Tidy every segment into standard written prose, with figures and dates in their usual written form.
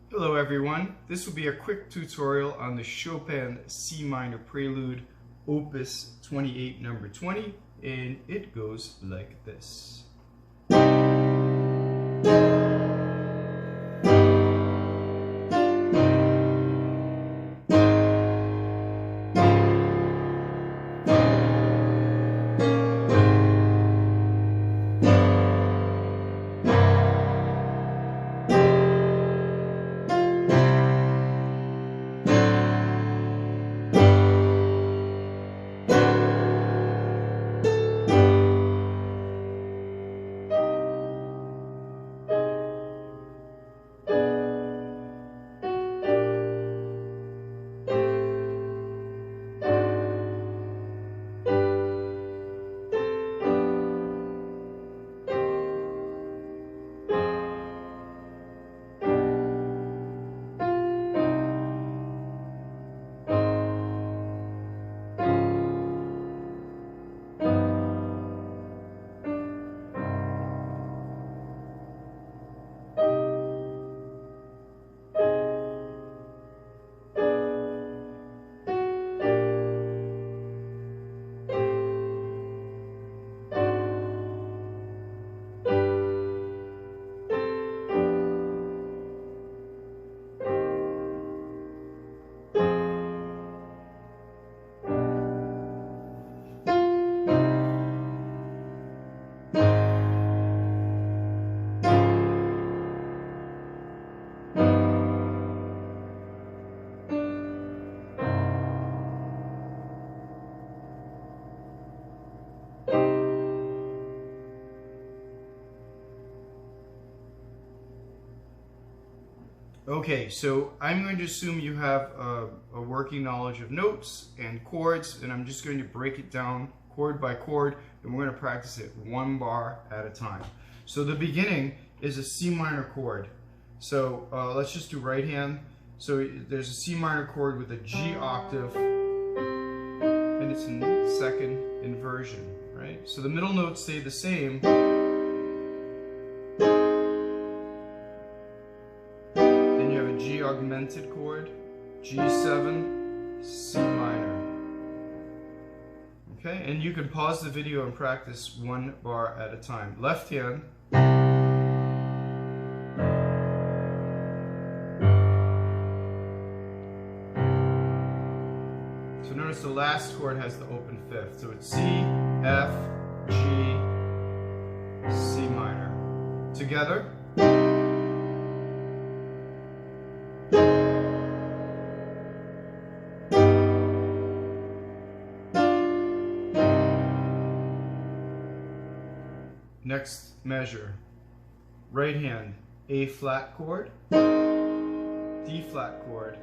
Hello everyone, this will be a quick tutorial on the Chopin C minor Prelude Opus 28 number 20, and it goes like this. Okay, so I'm going to assume you have a working knowledge of notes and chords, and I'm just going to break it down chord by chord, and we're going to practice it one bar at a time. So the beginning is a C minor chord. So let's just do right hand. So there's a C minor chord with a G octave, and it's in second inversion, right? So the middle notes stay the same. G augmented chord, G7, C minor. Okay, and you can pause the video and practice one bar at a time. Left hand. So notice the last chord has the open fifth. So it's C, F, G, C minor. Together. Next measure, right hand, A flat chord, D flat chord,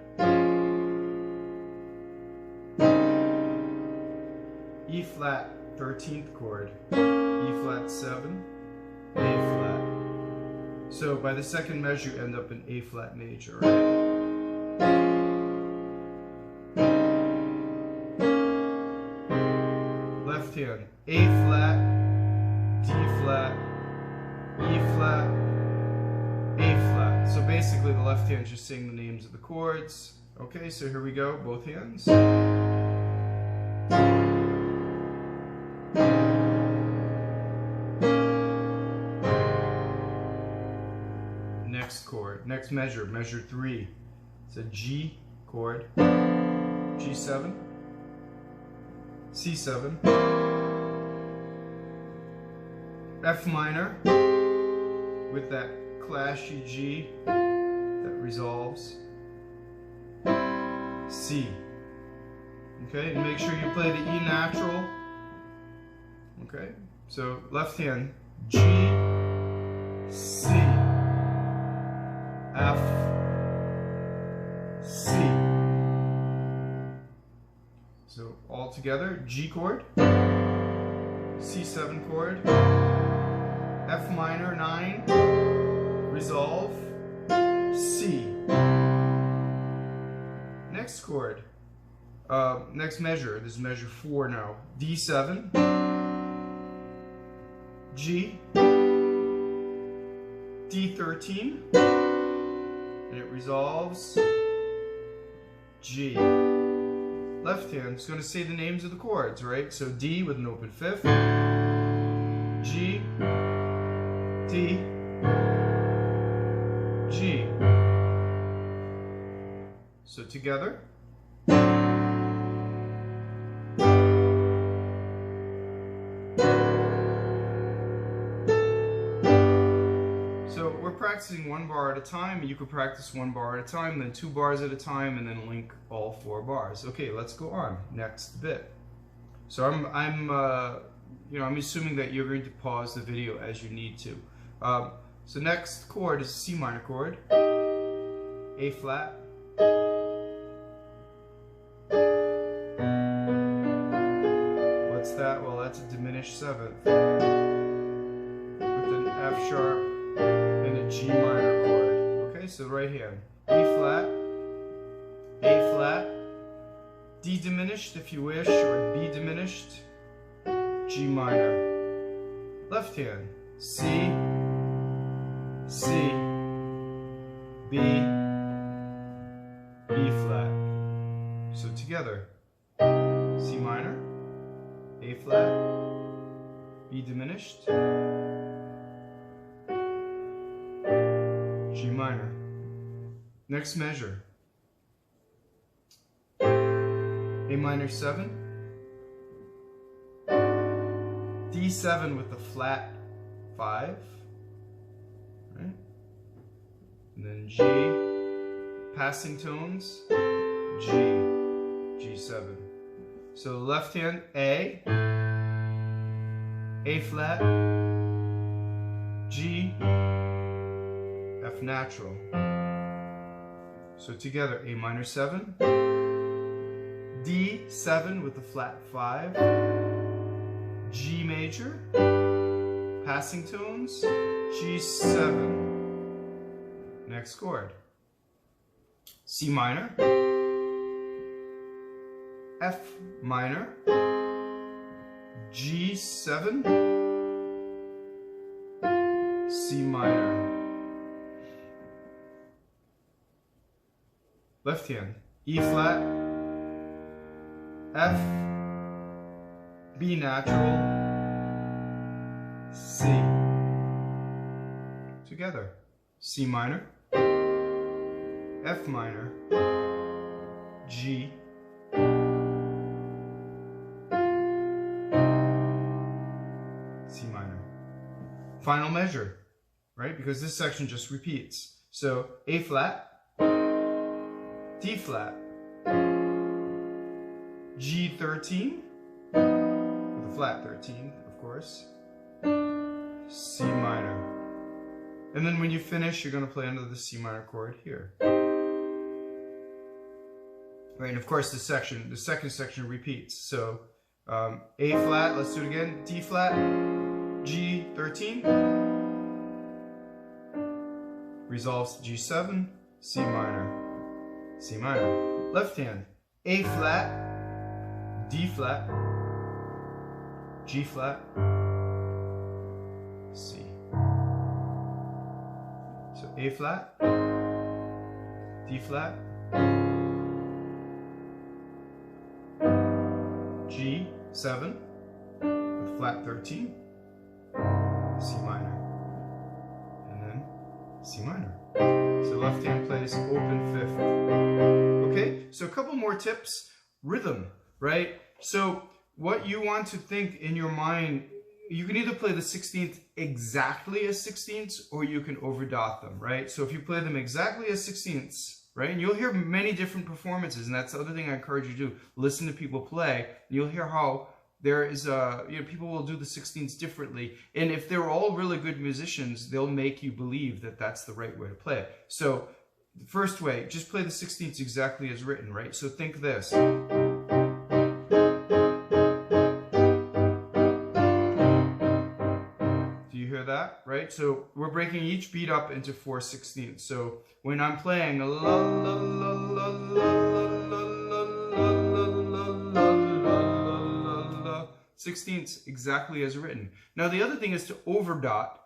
E flat 13th chord, E flat 7, A flat. So by the second measure you end up in A flat major, right? Left hand, A flat, D flat, E flat, A flat. So basically the left hand is just saying the names of the chords. Okay, so here we go, both hands. Next chord, next measure, measure 3. It's a G chord, G7, C7, F minor with that clashy G that resolves, C. Okay, and make sure you play the E natural. Okay, so left hand, G, C, F, C. So all together, G chord, C7 chord, F minor 9, resolve, C. Next chord, next measure, this is measure 4 now, D7, G, D13, and it resolves G. Left hand is going to say the names of the chords, right? So D with an open fifth, G, D, G. So together. So we're practicing one bar at a time, and you could practice one bar at a time, then 2 bars at a time, and then link all 4 bars. Okay, let's go on. Next bit. So I'm assuming that you're going to pause the video as you need to. So next chord is a C minor chord, A flat, what's that? Well, that's a diminished 7th with an F sharp and a G minor chord. Okay, so right hand, E flat, A flat, D diminished if you wish, or B diminished, G minor. Left hand, C, C, B, E flat. So together, C minor, A flat, B diminished, G minor. Next measure, A minor 7, D7 with the flat 5, right? And then G, passing tones, G, G7. So left hand, A flat, G, F natural. So together, A minor 7, D7 with the flat 5, G major, passing tones, G7. Next chord, C minor, F minor, G7, C minor. Left hand, E flat, F, B natural, C. Together, C minor, F minor, G, C minor. Final measure, right? Because this section just repeats. So A flat, D flat, G13, with a flat 13, of course, C minor. And then when you finish, you're going to play under the C minor chord here. Right, and of course the second section repeats. So A flat, let's do it again, D flat, G13, resolves G7, C minor, C minor. Left hand, A flat, D flat, G flat, C. So A flat, D flat, G7 with flat 13, C minor, and then C minor. So left hand plays open 5th. Okay, so a couple more tips. Rhythm, right? So what you want to think in your mind, you can either play the 16th exactly as 16ths, or you can overdot them, right? So if you play them exactly as 16ths, right, and you'll hear many different performances, and that's the other thing I encourage you to do. Listen to people play, and you'll hear how there is people will do the 16ths differently, and if they're all really good musicians, they'll make you believe that that's the right way to play it. So the first way, just play the 16ths exactly as written, right? So think this. That, right? So we're breaking each beat up into 4 16ths. So when I'm playing la la la la la la la 16ths exactly as written. Now the other thing is to overdot,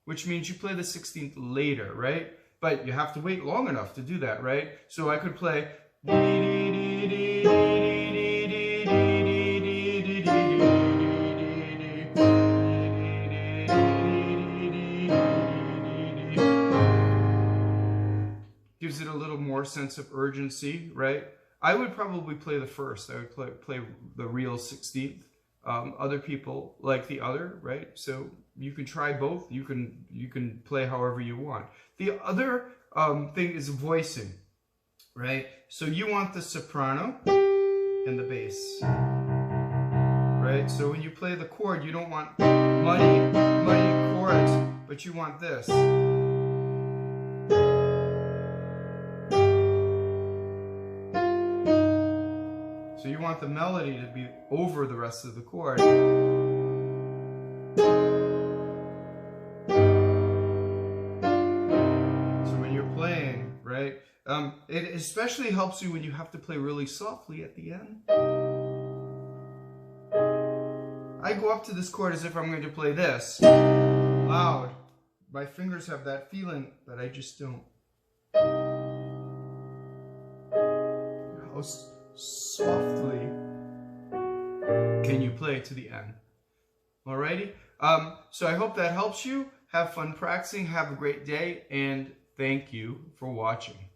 which means you play the 16th later, right? But you have to wait long enough to do that, right? So I could play. Gives it a little more sense of urgency, right? I would probably play the first. I would play the real 16th. Other people like the other, right? So you can try both. You can play however you want. The other thing is voicing, right? So you want the soprano and the bass, right? So when you play the chord, you don't want muddy chords, but you want this. So you want the melody to be over the rest of the chord. So when you're playing, right? It especially helps you when you have to play really softly at the end. I go up to this chord as if I'm going to play this loud. My fingers have that feeling, but I just don't. How softly can you play to the end? Alrighty? So I hope that helps you. Have fun practicing. Have a great day, and thank you for watching.